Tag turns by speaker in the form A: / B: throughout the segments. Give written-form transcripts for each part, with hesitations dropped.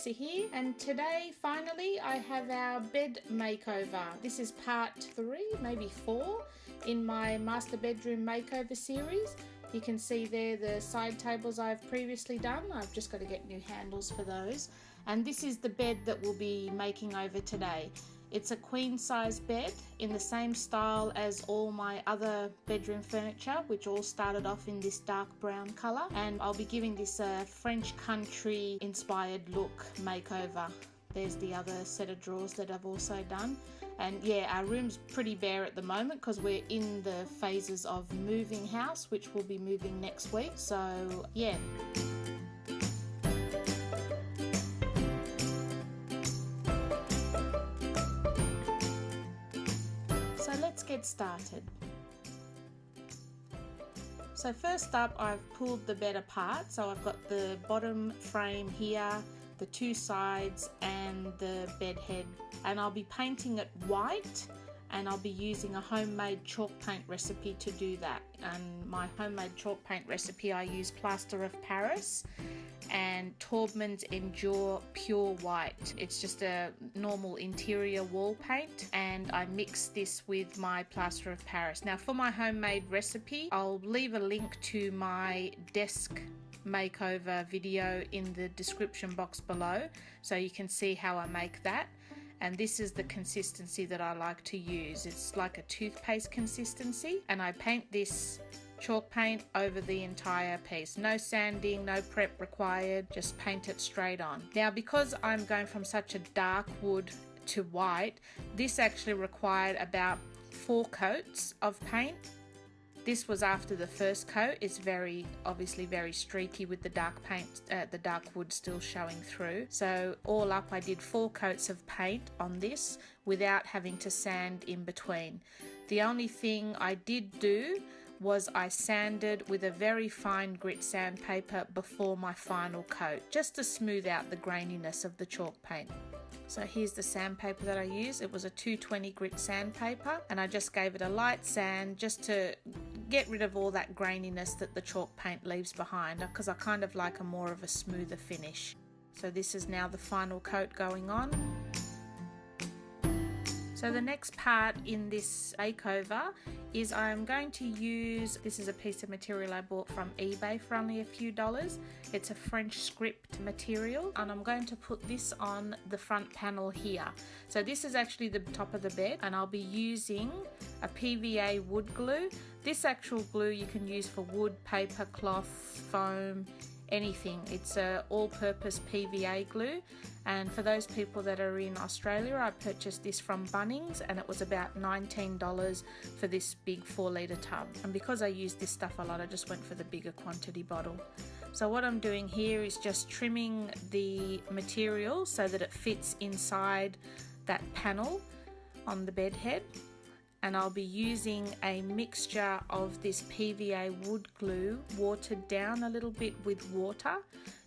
A: LiveItLikeLisa here, and today finally I have our bed makeover. This is part 3, maybe 4 in my master bedroom makeover series. You can see there the side tables I've previously done. I've just got to get new handles for those. And this is the bed that we'll be making over today. It's a queen size bed in the same style as all my other bedroom furniture, which all started off in this dark brown colour. And I'll be giving this a French country inspired look makeover. There's the other set of drawers that I've also done. And yeah, our room's pretty bare at the moment because we're in the phases of moving house, which we'll be moving next week. So yeah. So let's get started. So first up, I've pulled the bed apart. So I've got the bottom frame here, the two sides and the bed head, and I'll be painting it white, and I'll be using a homemade chalk paint recipe to do that. And my homemade chalk paint recipe, I use plaster of Paris and Taubman's Endure Pure White. It's just a normal interior wall paint, and I mix this with my plaster of Paris. Now for my homemade recipe, I'll leave a link to my desk makeover video in the description box below so you can see how I make that. And this is the consistency that I like to use. It's like a toothpaste consistency, and I paint this chalk paint over the entire piece. No sanding, no prep required, just paint it straight on. Now because I'm going from such a dark wood to white, this actually required about 4 coats of paint. This was after the first coat. It's obviously very streaky with the dark paint, the dark wood still showing through. So all up I did 4 coats of paint on this without having to sand in between. The only thing I did do was I sanded with a very fine grit sandpaper before my final coat, just to smooth out the graininess of the chalk paint. So here's the sandpaper that I used. It was a 220 grit sandpaper, and I just gave it a light sand just to get rid of all that graininess that the chalk paint leaves behind, because I kind of like a more of a smoother finish. So this is now the final coat going on. So the next part in this makeover is I'm going to use, this is a piece of material I bought from eBay for only a few dollars. It's a French script material, and I'm going to put this on the front panel here. So this is actually the top of the bed, and I'll be using a PVA wood glue. This actual glue you can use for wood, paper, cloth, foam, anything. It's a all-purpose PVA glue, and for those people that are in Australia, I purchased this from Bunnings, and it was about $19 for this big 4-litre tub. And because I use this stuff a lot, I just went for the bigger quantity bottle. So what I'm doing here is just trimming the material so that it fits inside that panel on the bed head. And I'll be using a mixture of this PVA wood glue watered down a little bit with water,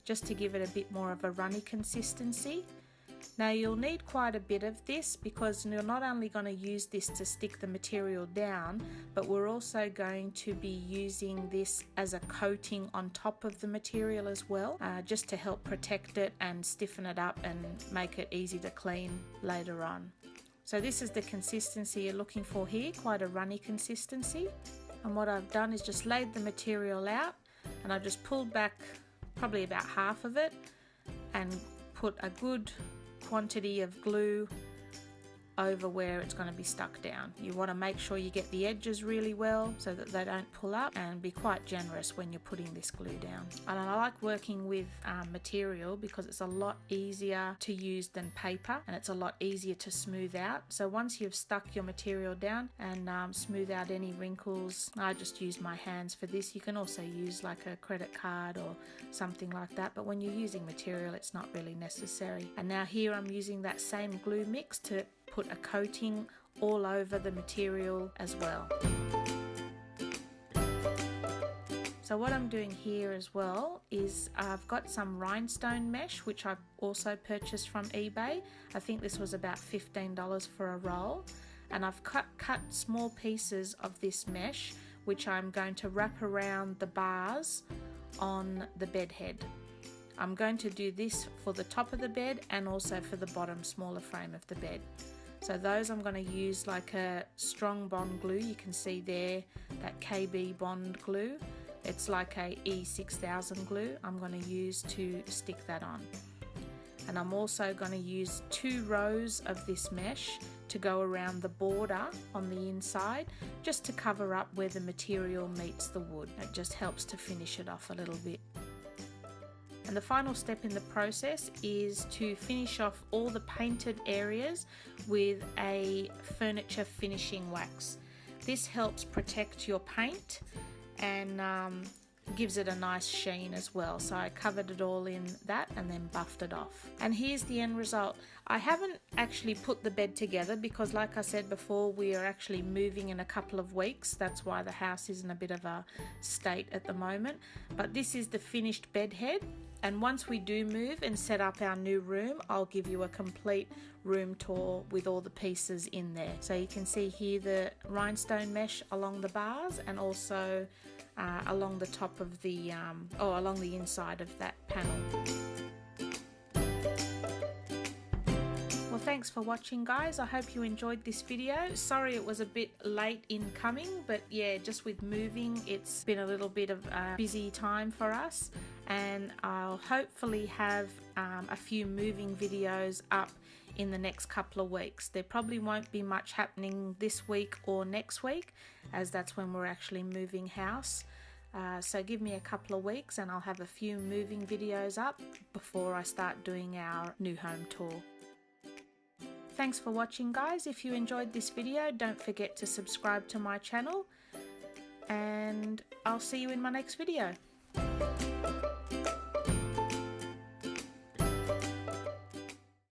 A: just to give it a bit more of a runny consistency. Now you'll need quite a bit of this because you're not only going to use this to stick the material down, but we're also going to be using this as a coating on top of the material as well, just to help protect it and stiffen it up and make it easy to clean later on. So this is the consistency you're looking for here, quite a runny consistency. And what I've done is just laid the material out, and I've just pulled back probably about half of it and put a good quantity of glue over where it's going to be stuck down. You want to make sure you get the edges really well so that they don't pull up, and be quite generous when you're putting this glue down. And I like working with material because it's a lot easier to use than paper, and it's a lot easier to smooth out. So once you've stuck your material down and smooth out any wrinkles, I just use my hands for this. You can also use like a credit card or something like that, but when you're using material it's not really necessary. And now here I'm using that same glue mix to put a coating all over the material as well. So what I'm doing here as well is I've got some rhinestone mesh, which I've also purchased from eBay. I think this was about $15 for a roll, and I've cut small pieces of this mesh, which I'm going to wrap around the bars on the bed head. I'm going to do this for the top of the bed and also for the bottom smaller frame of the bed. So those I'm going to use like a strong bond glue. You can see there that KB bond glue. It's like a E6000 glue I'm going to use to stick that on. And I'm also going to use 2 rows of this mesh to go around the border on the inside, just to cover up where the material meets the wood. It just helps to finish it off a little bit. And the final step in the process is to finish off all the painted areas with a furniture finishing wax. This helps protect your paint and gives it a nice sheen as well. So I covered it all in that and then buffed it off. And here's the end result. I haven't actually put the bed together because, like I said before, we are actually moving in a couple of weeks. That's why the house is in a bit of a state at the moment. But this is the finished bed head. And once we do move and set up our new room, I'll give you a complete room tour with all the pieces in there. So you can see here the rhinestone mesh along the bars and also along the top of the, along the inside of that panel. Well, thanks for watching, guys. I hope you enjoyed this video. Sorry it was a bit late in coming, but yeah, just with moving, it's been a little bit of a busy time for us. And I'll hopefully have a few moving videos up in the next couple of weeks. There probably won't be much happening this week or next week, as that's when we're actually moving house. So give me a couple of weeks and I'll have a few moving videos up before I start doing our new home tour. Thanks for watching, guys. If you enjoyed this video, don't forget to subscribe to my channel, and I'll see you in my next video.